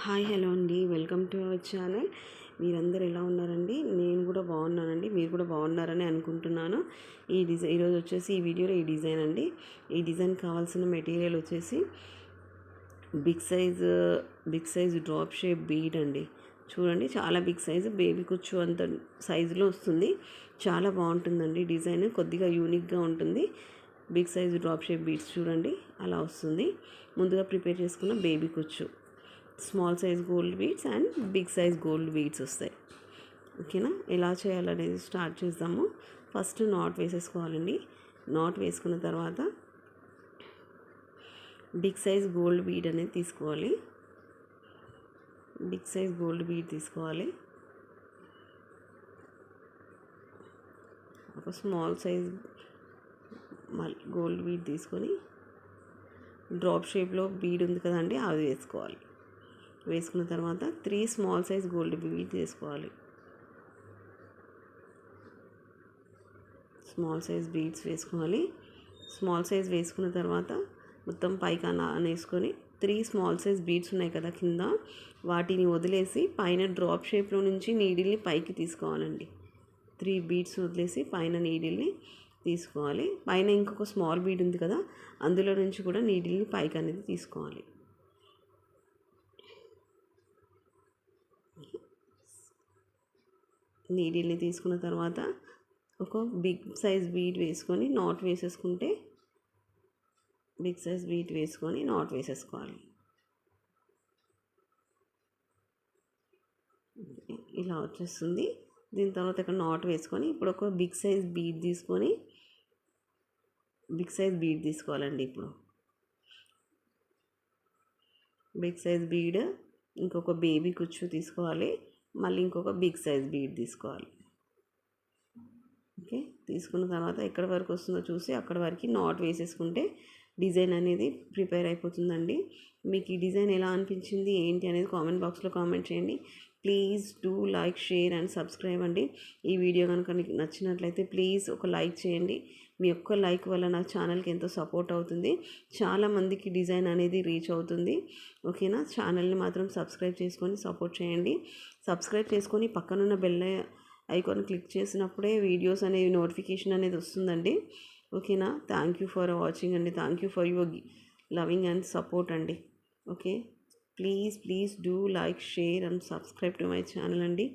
Hi hello అండి, welcome to our channel. మీరందరూ ఎలా ఉన్నారండి? నేను కూడా బాగున్నానండి. మీరు కూడా బాగున్నారని అనుకుంటున్నాను. ఈరోజు వచ్చేసి ఈ వీడియోలో ఈ డిజైన్ అండి. ఈ డిజైన్ కావాల్సిన మెటీరియల్ వచ్చేసి big size drop shape bead అండి. చూడండి, చాలా బిగ్ సైజు, బేబీ కుచ్చు అంత సైజులో వస్తుంది. చాలా బాగుంటుందండి డిజైన్, కొద్దిగా యూనిక్గా ఉంటుంది. Big size drop shape beads చూడండి అలా వస్తుంది. ముందుగా ప్రిపేర్ చేసుకున్న బేబీ కుచ్చు, small size gold beads and big size gold beads వస్తాయి. ఓకేనా? ఎలా చేయాలనేది స్టార్ట్ చేద్దాము. ఫస్ట్ నాట్ వేసేసుకోవాలండి. నాట్ వేసుకున్న తర్వాత బిగ్ సైజ్ గోల్డ్ బీడ్ అనేది తీసుకోవాలి. బిగ్ సైజ్ గోల్డ్ బీడ్ తీసుకోవాలి. ఒక స్మాల్ సైజ్ గోల్డ్ బీడ్ తీసుకొని డ్రాప్ షేప్లో బీడ్ ఉంది కదండి, అది వేసుకోవాలి. వేసుకున్న తర్వాత 3 స్మాల్ సైజ్ గోల్డ్ బీడ్ వేసుకోవాలి. స్మాల్ సైజ్ బీడ్స్ వేసుకోవాలి. స్మాల్ సైజ్ వేసుకున్న తర్వాత మొత్తం పైకి అనేసుకొని 3 స్మాల్ సైజ్ బీడ్స్ ఉన్నాయి కదా కింద, వాటిని వదిలేసి పైన డ్రాప్ షేప్లో నుంచి నీడిల్ని పైకి తీసుకోవాలండి. 3 బీడ్స్ వదిలేసి పైన నీడిల్ని తీసుకోవాలి. పైన ఇంకొక స్మాల్ బీడ్ ఉంది కదా, అందులో నుంచి కూడా నీడిల్ని పైకి అనేది తీసుకోవాలి. నీడిల్ని తీసుకున్న తర్వాత ఒక బిగ్ సైజ్ బీడ్ వేసుకొని నాట్ వేసేసుకుంటే, బిగ్ సైజ్ బీడ్ వేసుకొని నాట్ వేసేసుకోవాలి. ఇలా వచ్చేస్తుంది. దీని తర్వాత ఇక్కడ నాట్ వేసుకొని ఇప్పుడు ఒక బిగ్ సైజ్ బీడ్ తీసుకొని తీసుకోవాలండి. ఇప్పుడు బిగ్ సైజ్ బీడ్, ఇంకొక బేబీ కుచ్చు తీసుకోవాలి. మళ్ళీ ఇంకొక బిగ్ సైజ్ బీడ్ తీసుకోవాలి. ఓకే, తీసుకున్న తర్వాత ఎక్కడి వరకు వస్తుందో చూసి అక్కడ వరకు నాట్ వేసేసుకుంటే డిజైన్ అనేది ప్రిపేర్ అయిపోతుందండి. మీకు ఈ డిజైన్ ఎలా అనిపించింది ఏంటి అనేది కామెంట్ బాక్స్లో కామెంట్ చేయండి. Please do like, share and subscribe అండి. ఈ వీడియో కనుక మీకు నచ్చినట్లయితే ప్లీజ్ ఒక లైక్ చేయండి. మీ ఒక్క లైక్ వల్ల నా ఛానల్కి ఎంతో సపోర్ట్ అవుతుంది. చాలామందికి డిజైన్ అనేది రీచ్ అవుతుంది. ఓకేనా? ఛానల్ని మాత్రం సబ్స్క్రైబ్ చేసుకొని సపోర్ట్ చేయండి. సబ్స్క్రైబ్ చేసుకొని పక్కనున్న బెల్ ఐకాన్ క్లిక్ చేసినప్పుడే వీడియోస్ అనేవి నోటిఫికేషన్ అనేది వస్తుందండి. ఓకేనా? థ్యాంక్ యూ ఫర్ వాచింగ్ అండి. Thank you for your loving and support అండి. Okay, please do like, share and subscribe to my channel అండి.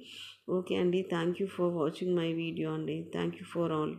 ఓకే అండి, thank you for watching my video అండి. Thank you for all.